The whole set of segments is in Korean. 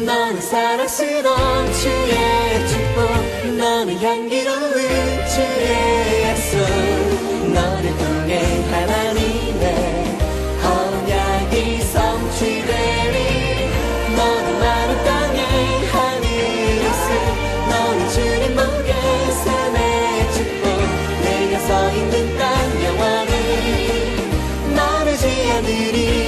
너는 사랑스러운 주의 축복, 너는 향기로운 주의 약속, 너를 통해 하나님의 언약이 성취되리. 너는 마른 땅의 하늘이시, 너는 주님 목에 삶의 축복, 내가 서 있는 땅 영원히 마르지 않으리.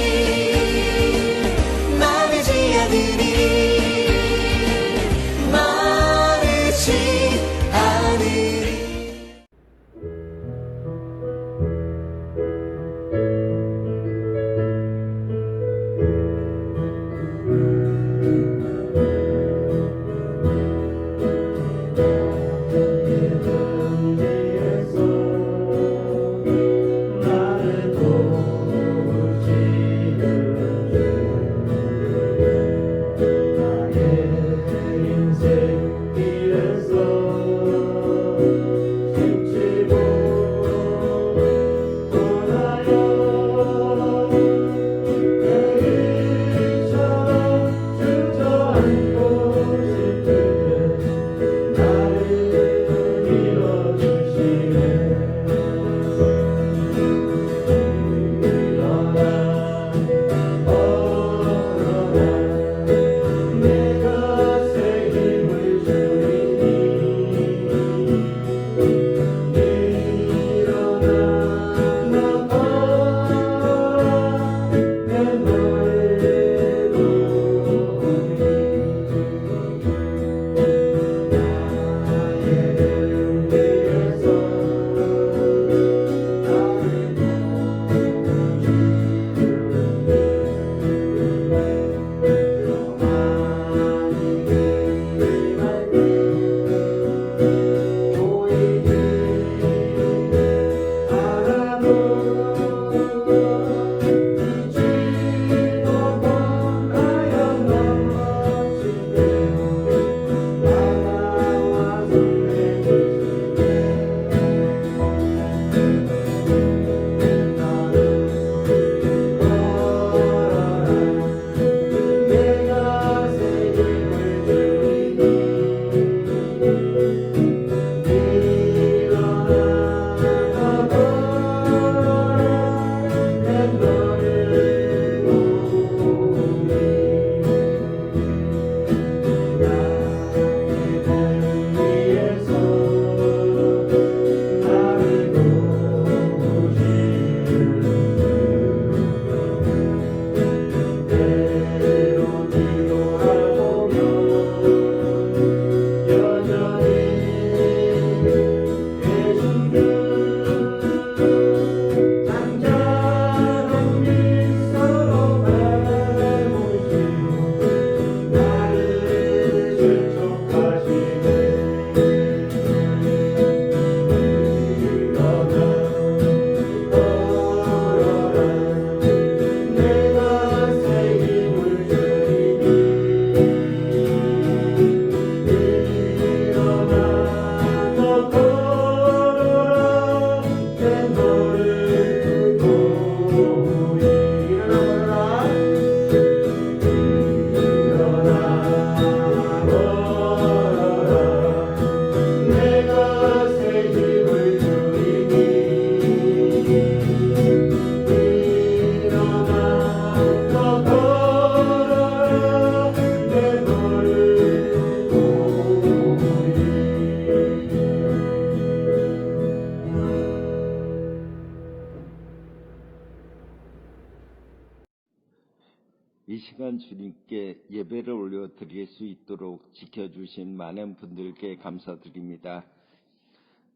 이 시간 주님께 예배를 올려드릴 수 있도록 지켜주신 많은 분들께 감사드립니다.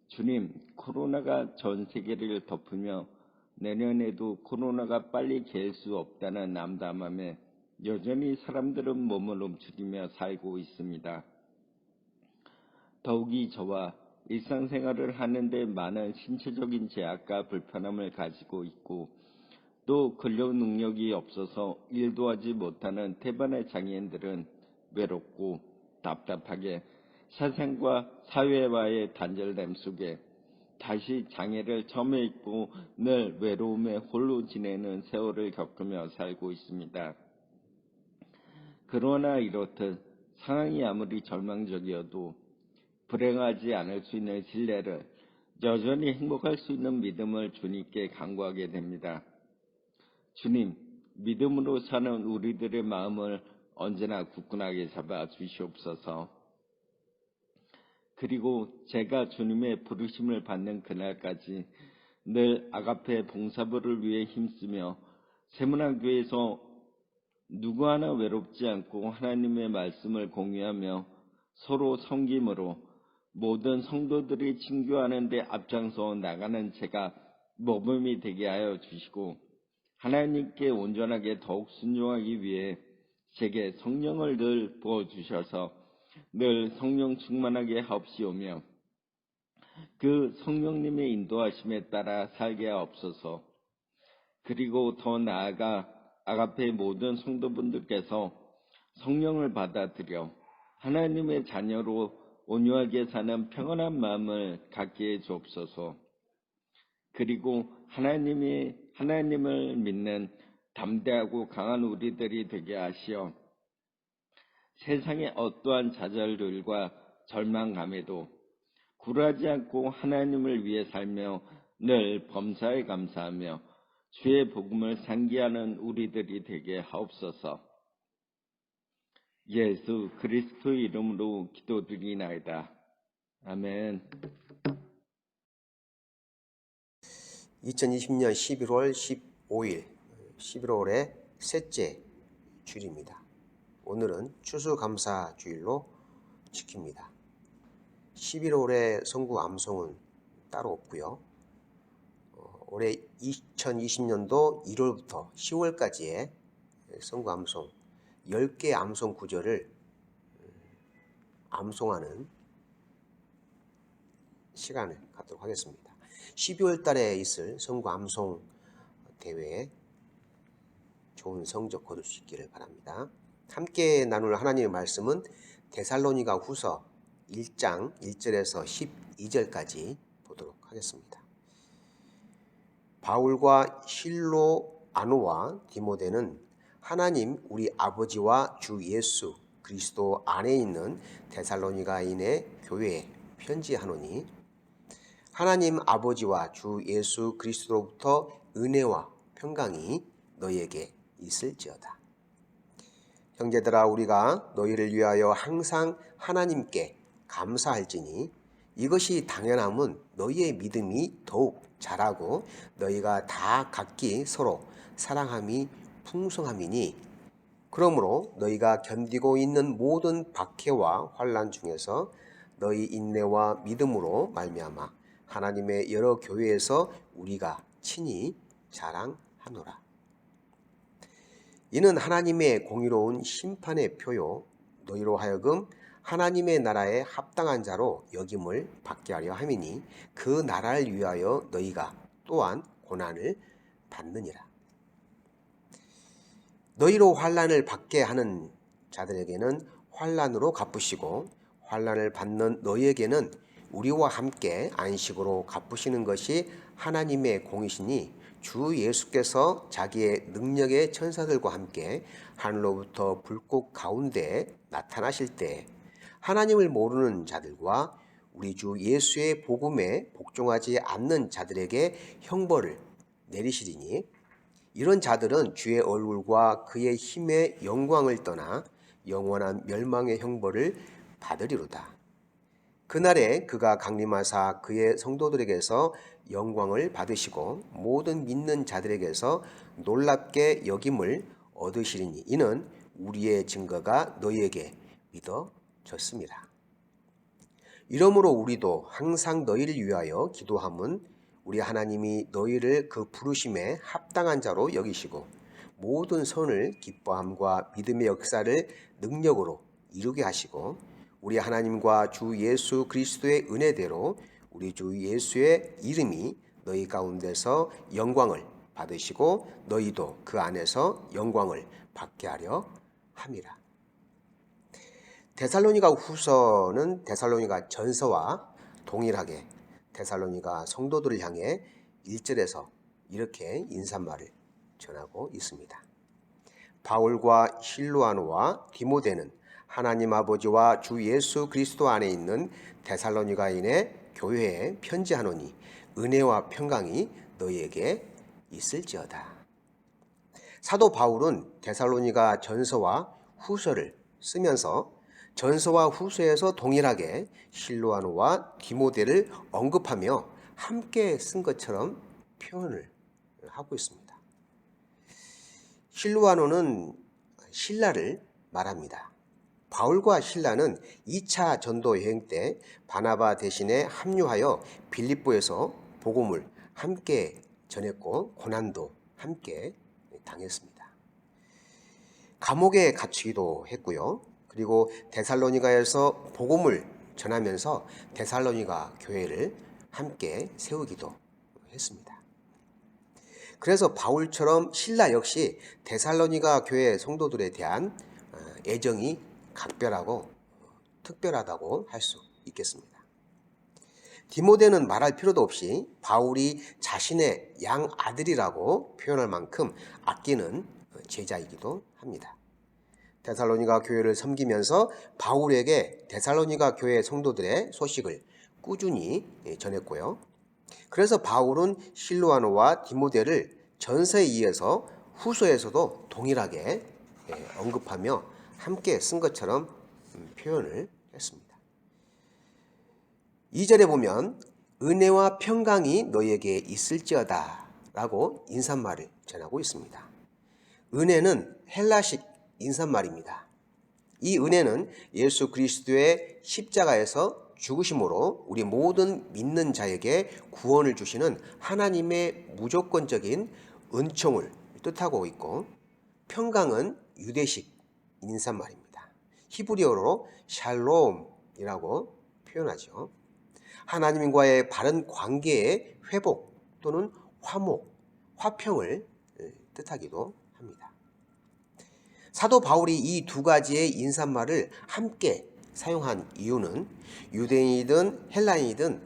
주님, 코로나가 전 세계를 덮으며 내년에도 코로나가 빨리 갤 수 없다는 남담함에 여전히 사람들은 몸을 움츠리며 살고 있습니다. 더욱이 저와 일상생활을 하는데 많은 신체적인 제약과 불편함을 가지고 있고 또 근력 능력이 없어서 일도 하지 못하는 태반의 장애인들은 외롭고 답답하게 사생과 사회와의 단절됨 속에 다시 장애를 처음에 입고 늘 외로움에 홀로 지내는 세월을 겪으며 살고 있습니다. 그러나 이렇듯 상황이 아무리 절망적이어도 불행하지 않을 수 있는 신뢰를, 여전히 행복할 수 있는 믿음을 주님께 간구하게 됩니다. 주님, 믿음으로 사는 우리들의 마음을 언제나 굳건하게 잡아 주시옵소서. 그리고 제가 주님의 부르심을 받는 그날까지 늘 아가페 봉사부를 위해 힘쓰며 세문안교회에서 누구 하나 외롭지 않고 하나님의 말씀을 공유하며 서로 섬김으로 모든 성도들이 친교하는 데 앞장서 나가는 제가 모범이 되게 하여 주시고, 하나님께 온전하게 더욱 순종하기 위해 제게 성령을 늘 부어주셔서 늘 성령 충만하게 하옵시오며, 그 성령님의 인도하심에 따라 살게 하옵소서. 그리고 더 나아가 아가페의 모든 성도분들께서 성령을 받아들여 하나님의 자녀로 온유하게 사는 평안한 마음을 갖게 해 주옵소서. 그리고 하나님을 믿는 담대하고 강한 우리들이 되게 하시어 세상의 어떠한 좌절들과 절망감에도 굴하지 않고 하나님을 위해 살며 늘 범사에 감사하며 주의 복음을 상기하는 우리들이 되게 하옵소서. 예수 그리스도의 이름으로 기도드리나이다. 아멘. 2020년 11월 15일, 11월의 셋째 주일입니다. 오늘은 추수감사주일로 지킵니다. 11월의 성구 암송은 따로 없고요. 올해 2020년도 1월부터 10월까지의 성구 암송 10개 암송 구절을 암송하는 시간을 갖도록 하겠습니다. 12월 달에 있을 성구 암송 대회에 좋은 성적 거둘 수 있기를 바랍니다. 함께 나눌 하나님의 말씀은 데살로니가 후서 1장 1절에서 12절까지 보도록 하겠습니다. 바울과 실로아노와 디모데는 하나님 우리 아버지와 주 예수 그리스도 안에 있는 데살로니가인의 교회에 편지하노니, 하나님 아버지와 주 예수 그리스도로부터 은혜와 평강이 너희에게 있을지어다. 형제들아, 우리가 너희를 위하여 항상 하나님께 감사할지니 이것이 당연함은 너희의 믿음이 더욱 자라고 너희가 다 각기 서로 사랑함이 풍성함이니, 그러므로 너희가 견디고 있는 모든 박해와 환난 중에서 너희 인내와 믿음으로 말미암아 하나님의 여러 교회에서 우리가 친히 자랑하노라. 이는 하나님의 공의로운 심판의 표요 너희로 하여금 하나님의 나라에 합당한 자로 여김을 받게 하려 함이니, 그 나라를 위하여 너희가 또한 고난을 받느니라. 너희로 환난을 받게 하는 자들에게는 환난으로 갚으시고, 환난을 받는 너희에게는 우리와 함께 안식으로 갚으시는 것이 하나님의 공이시니, 주 예수께서 자기의 능력의 천사들과 함께 하늘로부터 불꽃 가운데 나타나실 때 하나님을 모르는 자들과 우리 주 예수의 복음에 복종하지 않는 자들에게 형벌을 내리시리니, 이런 자들은 주의 얼굴과 그의 힘의 영광을 떠나 영원한 멸망의 형벌을 받으리로다. 그날에 그가 강림하사 그의 성도들에게서 영광을 받으시고 모든 믿는 자들에게서 놀랍게 여김을 얻으시리니, 이는 우리의 증거가 너희에게 믿어졌습니다. 이러므로 우리도 항상 너희를 위하여 기도함은 우리 하나님이 너희를 그 부르심에 합당한 자로 여기시고 모든 선을 기뻐함과 믿음의 역사를 능력으로 이루게 하시고, 우리 하나님과 주 예수 그리스도의 은혜대로 우리 주 예수의 이름이 너희 가운데서 영광을 받으시고 너희도 그 안에서 영광을 받게 하려 함이라. 데살로니가 후서는 데살로니가 전서와 동일하게 데살로니가 성도들을 향해 1절에서 이렇게 인사말을 전하고 있습니다. 바울과 실로아노와 디모데는 하나님 아버지와 주 예수 그리스도 안에 있는 데살로니가인의 교회에 편지하노니 은혜와 평강이 너희에게 있을지어다. 사도 바울은 데살로니가 전서와 후서를 쓰면서 전서와 후서에서 동일하게 실로아노와 디모데를 언급하며 함께 쓴 것처럼 표현을 하고 있습니다. 실로아노는 신라를 말합니다. 바울과 신라는 2차 전도 여행 때 바나바 대신에 합류하여 빌립보에서 복음을 함께 전했고 고난도 함께 당했습니다. 감옥에 갇히기도 했고요. 그리고 데살로니가에서 복음을 전하면서 데살로니가 교회를 함께 세우기도 했습니다. 그래서 바울처럼 신라 역시 데살로니가 교회 성도들에 대한 애정이 각별하고 특별하다고 할 수 있겠습니다. 디모데는 말할 필요도 없이 바울이 자신의 양 아들이라고 표현할 만큼 아끼는 제자이기도 합니다. 데살로니가 교회를 섬기면서 바울에게 데살로니가 교회 성도들의 소식을 꾸준히 전했고요. 그래서 바울은 실로아노와 디모데를 전서에 이어서 후서에서도 동일하게 언급하며 함께 쓴 것처럼 표현을 했습니다. 2절에 보면 은혜와 평강이 너희에게 있을지어다 라고 인사말을 전하고 있습니다. 은혜는 헬라식 인사말입니다. 이 은혜는 예수 그리스도의 십자가에서 죽으심으로 우리 모든 믿는 자에게 구원을 주시는 하나님의 무조건적인 은총을 뜻하고 있고, 평강은 유대식 인사말입니다. 히브리어로 샬롬이라고 표현하죠. 하나님과의 바른 관계의 회복 또는 화목, 화평을 뜻하기도 합니다. 사도 바울이 이 두 가지의 인사말을 함께 사용한 이유는 유대인이든 헬라인이든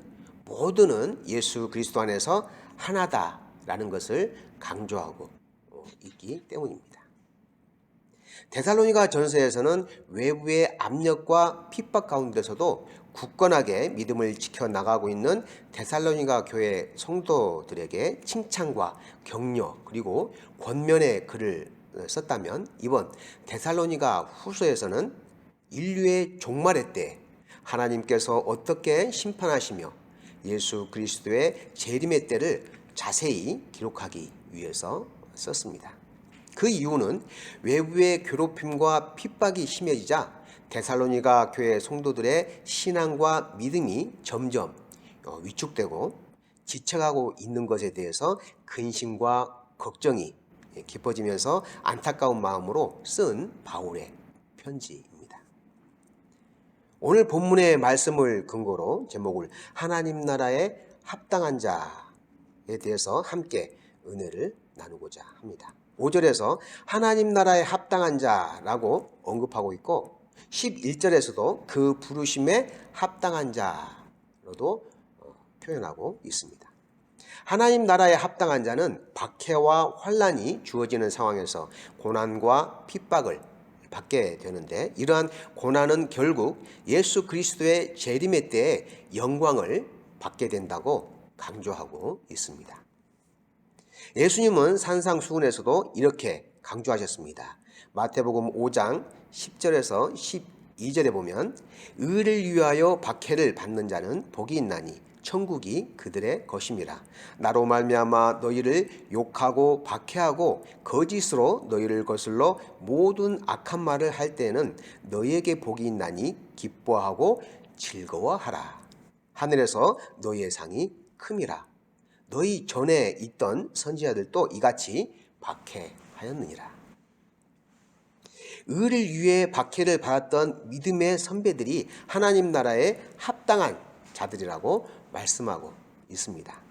모두는 예수 그리스도 안에서 하나다라는 것을 강조하고 있기 때문입니다. 데살로니가 전서에서는 외부의 압력과 핍박 가운데서도 굳건하게 믿음을 지켜나가고 있는 데살로니가 교회 성도들에게 칭찬과 격려 그리고 권면의 글을 썼다면, 이번 데살로니가 후서에서는 인류의 종말의 때 하나님께서 어떻게 심판하시며 예수 그리스도의 재림의 때를 자세히 기록하기 위해서 썼습니다. 그 이유는 외부의 괴롭힘과 핍박이 심해지자 데살로니가 교회 성도들의 신앙과 믿음이 점점 위축되고 지쳐가고 있는 것에 대해서 근심과 걱정이 깊어지면서 안타까운 마음으로 쓴 바울의 편지입니다. 오늘 본문의 말씀을 근거로 제목을 하나님 나라에 합당한 자에 대해서 함께 은혜를 나누고자 합니다. 5절에서 하나님 나라에 합당한 자라고 언급하고 있고 11절에서도 그 부르심에 합당한 자로도 표현하고 있습니다. 하나님 나라에 합당한 자는 박해와 환난이 주어지는 상황에서 고난과 핍박을 받게 되는데, 이러한 고난은 결국 예수 그리스도의 재림의 때에 영광을 받게 된다고 강조하고 있습니다. 예수님은 산상수훈에서도 이렇게 강조하셨습니다. 마태복음 5장 10절에서 12절에 보면 의를 위하여 박해를 받는 자는 복이 있나니 천국이 그들의 것임이라. 나로 말미암아 너희를 욕하고 박해하고 거짓으로 너희를 거슬러 모든 악한 말을 할 때에는 너희에게 복이 있나니 기뻐하고 즐거워하라. 하늘에서 너희의 상이 큼이라. 너희 전에 있던 선지자들도 이같이 박해하였느니라. 의를 위해 박해를 받았던 믿음의 선배들이 하나님 나라에 합당한 자들이라고 말씀하고 있습니다.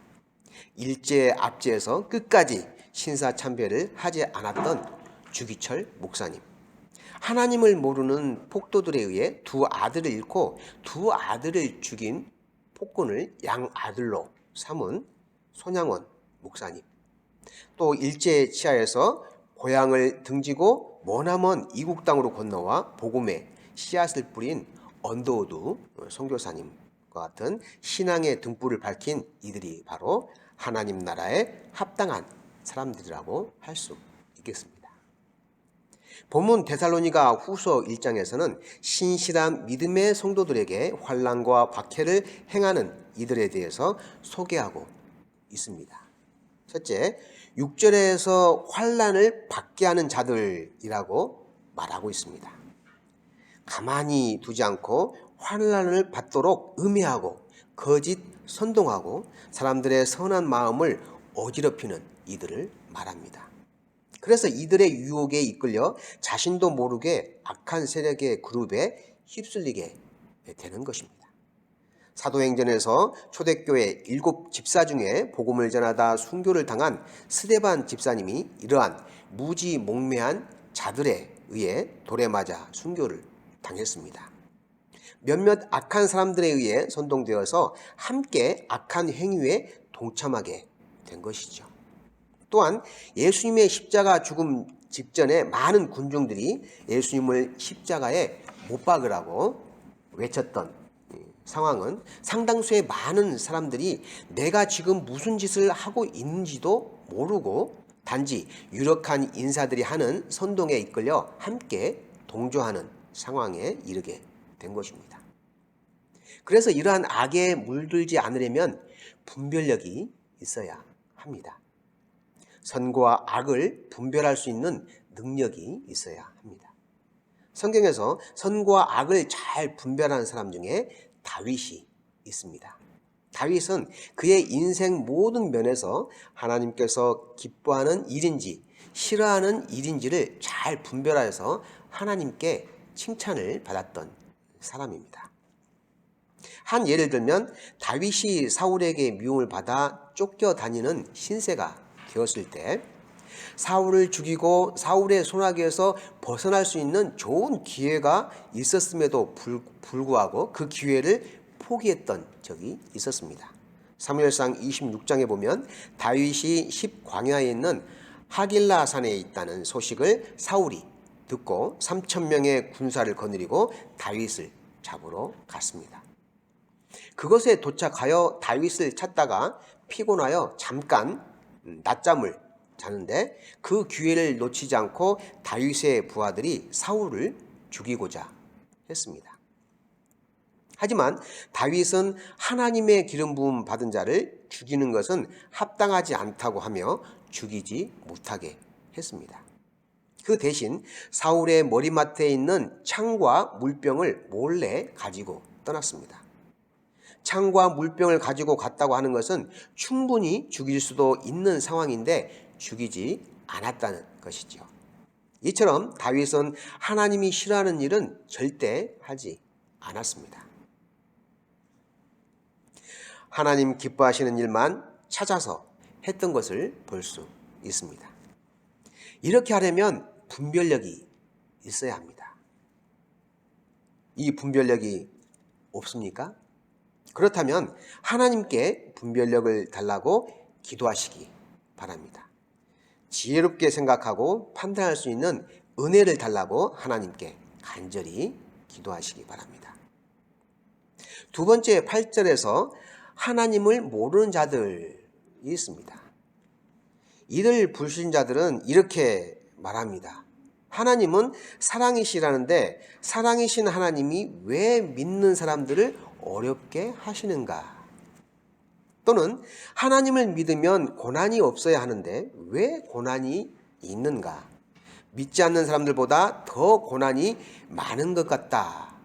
일제 압제에서 끝까지 신사참배를 하지 않았던 주기철 목사님, 하나님을 모르는 폭도들에 의해 두 아들을 잃고 두 아들을 죽인 폭군을 양아들로 삼은 손양원 목사님, 또 일제 치하에서 고향을 등지고 머나먼 이국 땅으로 건너와 복음의 씨앗을 뿌린 언더우드 선교사님과 같은 신앙의 등불을 밝힌 이들이 바로 하나님 나라에 합당한 사람들이라고 할 수 있겠습니다. 본문 데살로니가 후서 1장에서는 신실한 믿음의 성도들에게 환난과 박해를 행하는 이들에 대해서 소개하고 있습니다. 첫째, 6절에서 환난을 받게 하는 자들이라고 말하고 있습니다. 가만히 두지 않고 환난을 받도록 음해하고 거짓 선동하고 사람들의 선한 마음을 어지럽히는 이들을 말합니다. 그래서 이들의 유혹에 이끌려 자신도 모르게 악한 세력의 그룹에 휩쓸리게 되는 것입니다. 사도행전에서 초대교회 7 집사 중에 복음을 전하다 순교를 당한 스데반 집사님이 이러한 무지몽매한 자들에 의해 돌에 맞아 순교를 당했습니다. 몇몇 악한 사람들에 의해 선동되어서 함께 악한 행위에 동참하게 된 것이죠. 또한 예수님의 십자가 죽음 직전에 많은 군중들이 예수님을 십자가에 못 박으라고 외쳤던 상황은 상당수의 많은 사람들이 내가 지금 무슨 짓을 하고 있는지도 모르고 단지 유력한 인사들이 하는 선동에 이끌려 함께 동조하는 상황에 이르게 된 것입니다. 그래서 이러한 악에 물들지 않으려면 분별력이 있어야 합니다. 선과 악을 분별할 수 있는 능력이 있어야 합니다. 성경에서 선과 악을 잘 분별하는 사람 중에 다윗이 있습니다. 다윗은 그의 인생 모든 면에서 하나님께서 기뻐하는 일인지 싫어하는 일인지를 잘 분별하여서 하나님께 칭찬을 받았던 사람입니다. 한 예를 들면 다윗이 사울에게 미움을 받아 쫓겨다니는 신세가 되었을 때 사울을 죽이고 사울의 손아귀에서 벗어날 수 있는 좋은 기회가 있었음에도 불구하고 그 기회를 포기했던 적이 있었습니다. 사무엘상 26장에 보면 다윗이 십광야에 있는 하길라 산에 있다는 소식을 사울이 듣고 3,000명의 군사를 거느리고 다윗을 잡으러 갔습니다. 그것에 도착하여 다윗을 찾다가 피곤하여 잠깐 낮잠을 자는데 그 기회를 놓치지 않고 다윗의 부하들이 사울을 죽이고자 했습니다. 하지만 다윗은 하나님의 기름 부음 받은 자를 죽이는 것은 합당하지 않다고 하며 죽이지 못하게 했습니다. 그 대신 사울의 머리맡에 있는 창과 물병을 몰래 가지고 떠났습니다. 창과 물병을 가지고 갔다고 하는 것은 충분히 죽일 수도 있는 상황인데 죽이지 않았다는 것이죠. 이처럼 다윗은 하나님이 싫어하는 일은 절대 하지 않았습니다. 하나님 기뻐하시는 일만 찾아서 했던 것을 볼 수 있습니다. 이렇게 하려면 분별력이 있어야 합니다. 이 분별력이 없습니까? 그렇다면 하나님께 분별력을 달라고 기도하시기 바랍니다. 지혜롭게 생각하고 판단할 수 있는 은혜를 달라고 하나님께 간절히 기도하시기 바랍니다. 두 번째 8절에서 하나님을 모르는 자들이 있습니다. 이들 불신자들은 이렇게 말합니다. 하나님은 사랑이시라는데 사랑이신 하나님이 왜 믿는 사람들을 어렵게 하시는가? 또는 하나님을 믿으면 고난이 없어야 하는데 왜 고난이 있는가? 믿지 않는 사람들보다 더 고난이 많은 것 같다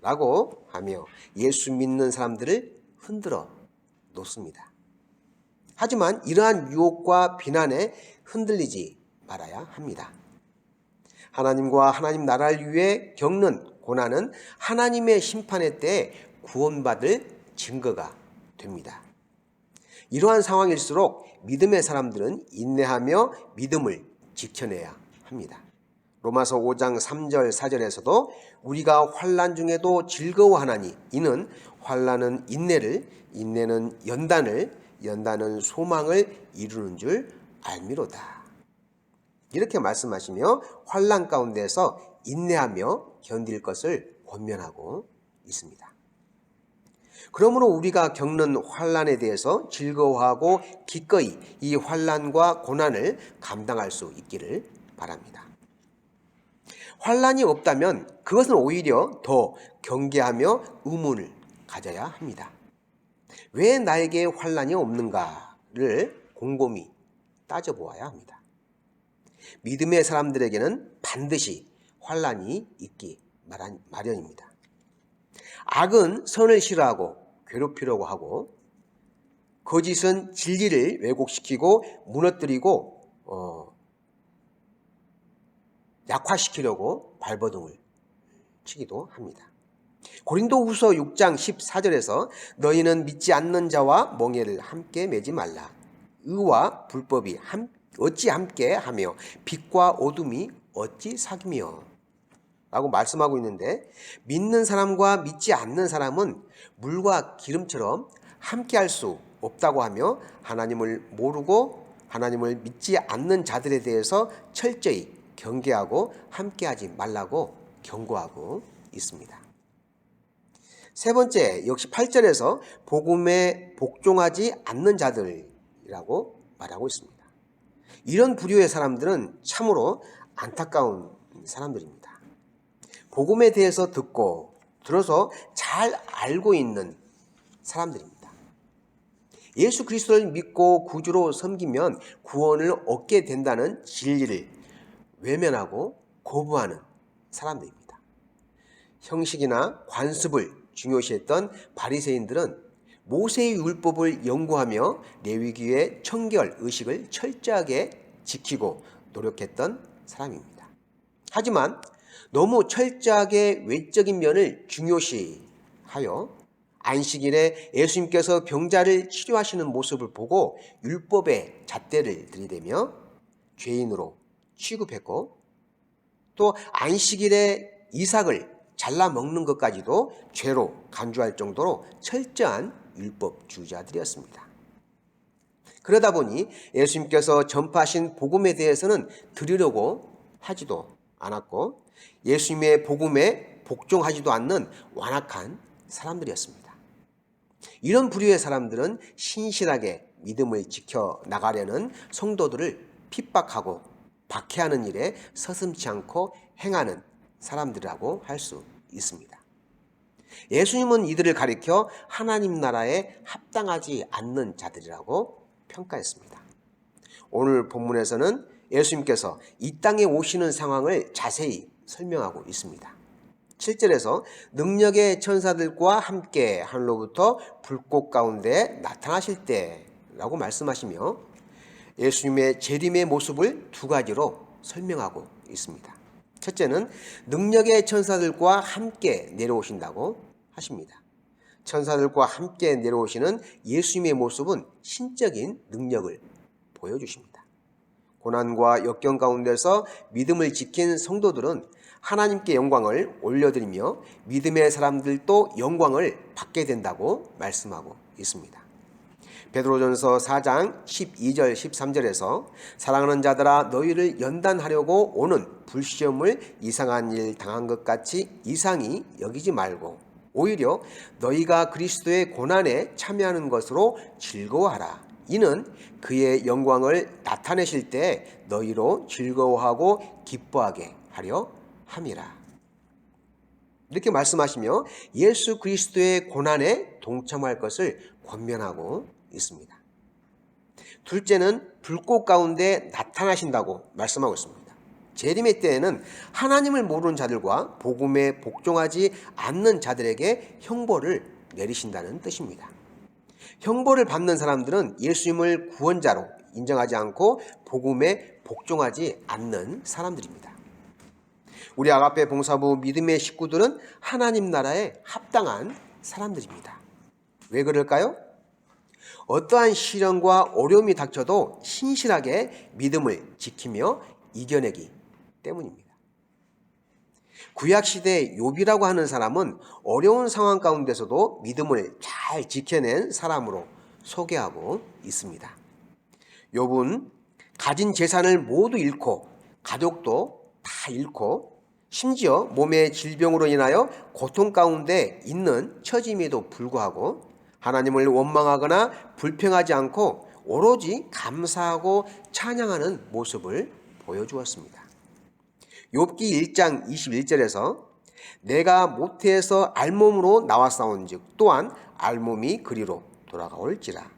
라고 하며 예수 믿는 사람들을 흔들어 놓습니다. 하지만 이러한 유혹과 비난에 흔들리지 말아야 합니다. 하나님과 하나님 나라를 위해 겪는 고난은 하나님의 심판의 때에 구원받을 증거가 됩니다. 이러한 상황일수록 믿음의 사람들은 인내하며 믿음을 지켜내야 합니다. 로마서 5장 3절 4절에서도 우리가 환난 중에도 즐거워하나니 이는 환난은 인내를, 인내는 연단을, 연단은 소망을 이루는 줄 알미로다. 이렇게 말씀하시며 환난 가운데서 인내하며 견딜 것을 권면하고 있습니다. 그러므로 우리가 겪는 환난에 대해서 즐거워하고 기꺼이 이 환난과 고난을 감당할 수 있기를 바랍니다. 환난이 없다면 그것은 오히려 더 경계하며 의문을 가져야 합니다. 왜 나에게 환난이 없는가를 곰곰이 따져보아야 합니다. 믿음의 사람들에게는 반드시 환난이 있기 마련입니다. 악은 선을 싫어하고 괴롭히려고 하고 거짓은 진리를 왜곡시키고 무너뜨리고 약화시키려고 발버둥을 치기도 합니다. 고린도후서 6장 14절에서 너희는 믿지 않는 자와 멍에를 함께 매지 말라. 의와 불법이 어찌 함께 하며 빛과 어둠이 어찌 사귀며 라고 말씀하고 있는데, 믿는 사람과 믿지 않는 사람은 물과 기름처럼 함께 할 수 없다고 하며 하나님을 모르고 하나님을 믿지 않는 자들에 대해서 철저히 경계하고 함께하지 말라고 경고하고 있습니다. 세 번째, 역시 8절에서 복음에 복종하지 않는 자들이라고 말하고 있습니다. 이런 부류의 사람들은 참으로 안타까운 사람들입니다. 복음에 대해서 듣고 들어서 잘 알고 있는 사람들입니다. 예수 그리스도를 믿고 구주로 섬기면 구원을 얻게 된다는 진리를 외면하고 거부하는 사람들입니다. 형식이나 관습을 중요시했던 바리새인들은 모세의 율법을 연구하며 레위기의 청결 의식을 철저하게 지키고 노력했던 사람입니다. 하지만 너무 철저하게 외적인 면을 중요시하여 안식일에 예수님께서 병자를 치료하시는 모습을 보고 율법의 잣대를 들이대며 죄인으로 취급했고, 또 안식일에 이삭을 잘라 먹는 것까지도 죄로 간주할 정도로 철저한 율법주의자들이었습니다. 그러다 보니 예수님께서 전파하신 복음에 대해서는 들으려고 하지도 않았고 예수님의 복음에 복종하지도 않는 완악한 사람들이었습니다. 이런 부류의 사람들은 신실하게 믿음을 지켜나가려는 성도들을 핍박하고 박해하는 일에 서슴지 않고 행하는 사람들이라고 할 수 있습니다. 예수님은 이들을 가리켜 하나님 나라에 합당하지 않는 자들이라고 평가했습니다. 오늘 본문에서는 예수님께서 이 땅에 오시는 상황을 자세히 설명하고 있습니다. 7절에서 능력의 천사들과 함께 하늘로부터 불꽃 가운데 나타나실 때라고 말씀하시며 예수님의 재림의 모습을 두 가지로 설명하고 있습니다. 첫째는 능력의 천사들과 함께 내려오신다고 하십니다. 천사들과 함께 내려오시는 예수님의 모습은 신적인 능력을 보여주십니다. 고난과 역경 가운데서 믿음을 지킨 성도들은 하나님께 영광을 올려드리며 믿음의 사람들도 영광을 받게 된다고 말씀하고 있습니다. 베드로전서 4장 12절 13절에서 사랑하는 자들아 너희를 연단하려고 오는 불시험을 이상한 일 당한 것 같이 이상히 여기지 말고 오히려 너희가 그리스도의 고난에 참여하는 것으로 즐거워하라. 이는 그의 영광을 나타내실 때 너희로 즐거워하고 기뻐하게 하려 함이라. 이렇게 말씀하시며 예수 그리스도의 고난에 동참할 것을 권면하고 있습니다. 둘째는 불꽃 가운데 나타나신다고 말씀하고 있습니다. 재림의 때에는 하나님을 모르는 자들과 복음에 복종하지 않는 자들에게 형벌을 내리신다는 뜻입니다. 형벌을 받는 사람들은 예수님을 구원자로 인정하지 않고 복음에 복종하지 않는 사람들입니다. 우리 아가페 봉사부 믿음의 식구들은 하나님 나라에 합당한 사람들입니다. 왜 그럴까요? 어떠한 시련과 어려움이 닥쳐도 신실하게 믿음을 지키며 이겨내기 때문입니다. 구약시대 욥이라고 하는 사람은 어려운 상황 가운데서도 믿음을 잘 지켜낸 사람으로 소개하고 있습니다. 욥은 가진 재산을 모두 잃고 가족도 다 잃고 심지어 몸의 질병으로 인하여 고통 가운데 있는 처짐에도 불구하고 하나님을 원망하거나 불평하지 않고 오로지 감사하고 찬양하는 모습을 보여주었습니다. 욥기 1장 21절에서 내가 모태에서 알몸으로 나왔사온즉 또한 알몸이 그리로 돌아가올지라.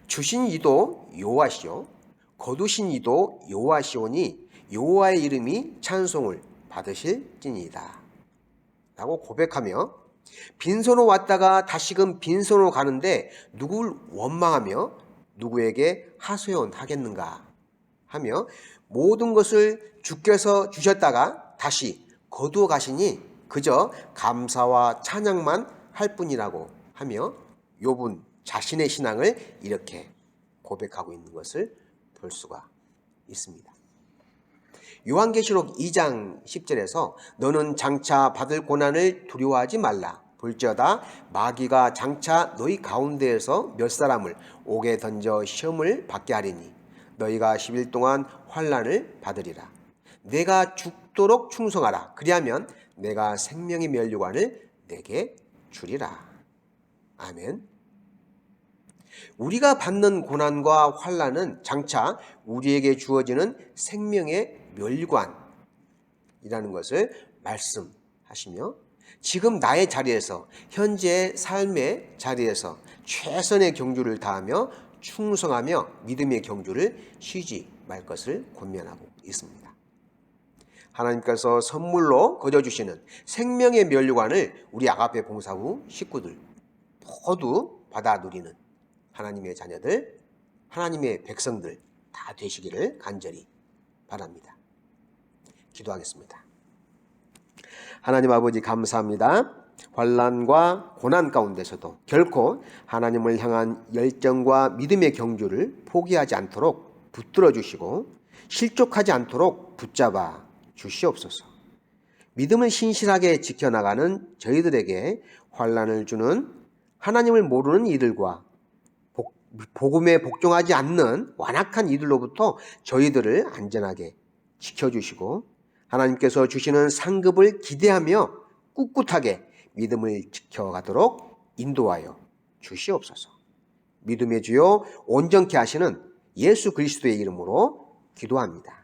주신 이도 여호와시요 거두신 이도 여호와시오니 여호와의 이름이 찬송을 받으실지니이다 라고 고백하며 빈손으로 왔다가 다시금 빈손으로 가는데 누구를 원망하며 누구에게 하소연하겠는가 하며 모든 것을 주께서 주셨다가 다시 거두어 가시니 그저 감사와 찬양만 할 뿐이라고 하며 욥은 자신의 신앙을 이렇게 고백하고 있는 것을 볼 수가 있습니다. 요한계시록 2장 10절에서 너는 장차 받을 고난을 두려워하지 말라. 볼지어다 마귀가 장차 너희 가운데에서 몇 사람을 옥에 던져 시험을 받게 하리니 너희가 10일 동안 환난을 받으리라. 내가 죽도록 충성하라. 그리하면 내가 생명의 면류관을 내게 주리라. 아멘. 우리가 받는 고난과 환난은 장차 우리에게 주어지는 생명의 면류관이라는 것을 말씀하시며 지금 나의 자리에서 현재의 삶의 자리에서 최선의 경주를 다하며 충성하며 믿음의 경주를 쉬지 말 것을 권면하고 있습니다. 하나님께서 선물로 거저주시는 생명의 면류관을 우리 아가페 봉사부 식구들 모두 받아 누리는 하나님의 자녀들, 하나님의 백성들 다 되시기를 간절히 바랍니다. 기도하겠습니다. 하나님 아버지 감사합니다. 환난과 고난 가운데서도 결코 하나님을 향한 열정과 믿음의 경주를 포기하지 않도록 붙들어 주시고 실족하지 않도록 붙잡아 주시옵소서. 믿음을 신실하게 지켜나가는 저희들에게 환난을 주는 하나님을 모르는 이들과 복음에 복종하지 않는 완악한 이들로부터 저희들을 안전하게 지켜주시고 하나님께서 주시는 상급을 기대하며 꿋꿋하게 믿음을 지켜가도록 인도하여 주시옵소서. 믿음의 주요 온전케 하시는 예수 그리스도의 이름으로 기도합니다.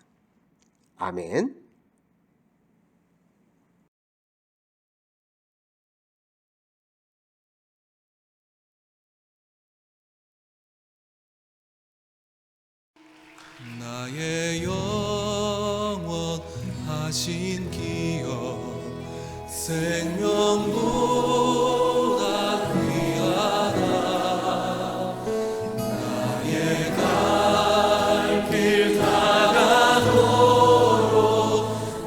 아멘. 나의 영원하신 기업 생명보다 귀하다. 나의 갈 길 다가도록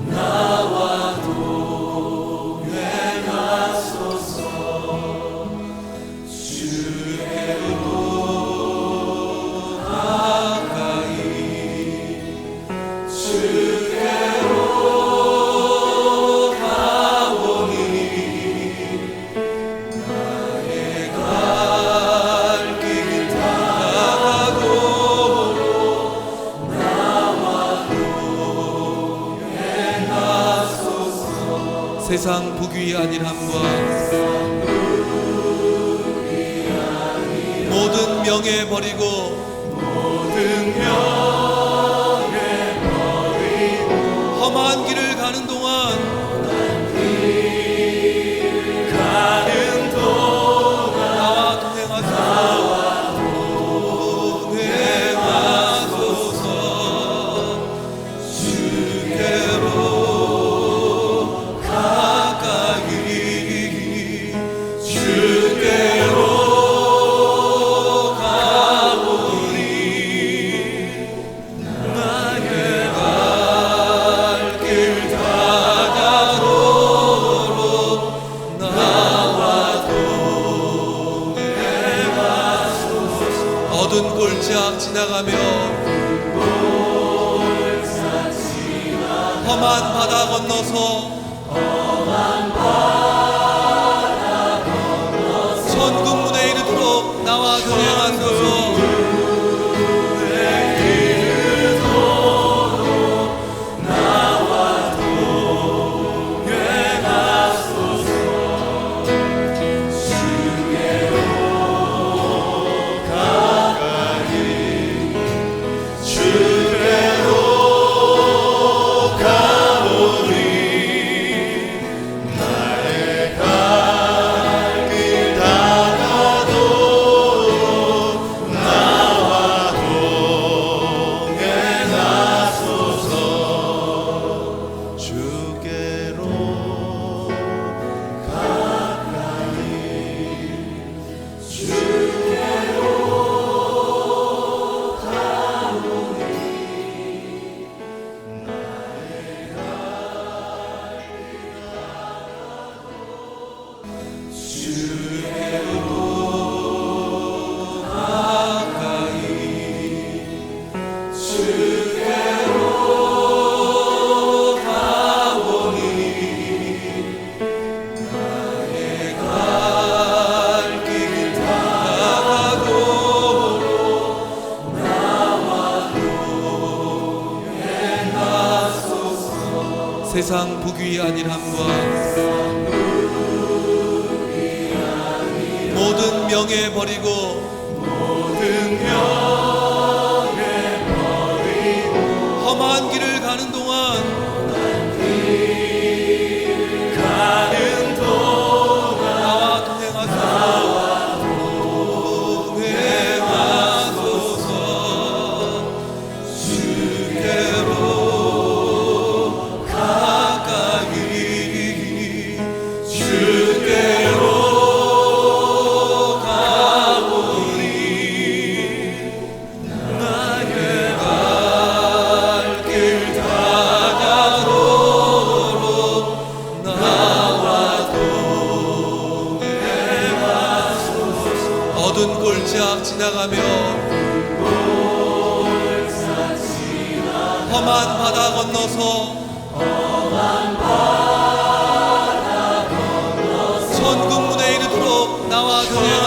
나와 동행하소서. 주께로 가까이 주께로 가오니 나의 갈 길 다가도록 나와 동행하소서. 세상 부귀 안일함과 모든 명예 버리고 험한 길을 가는 동안 나와 동행하소서. 주께로 가까이 주께로 가오니 나의 갈 길 다가도록 나와 동행하소서. 어두운 골짜 지나가며 험한 바다 건너서 천국 문에 이르도록 나와 동행하소서. 나 세상 부귀 안일함과 모든 명예 버리고 험한 길을 가는 동안 나와 동행하소서. 주께로 어두운 골짜 지나가며 험한 바다 건너서 천국 문에 이르도록 나와 동행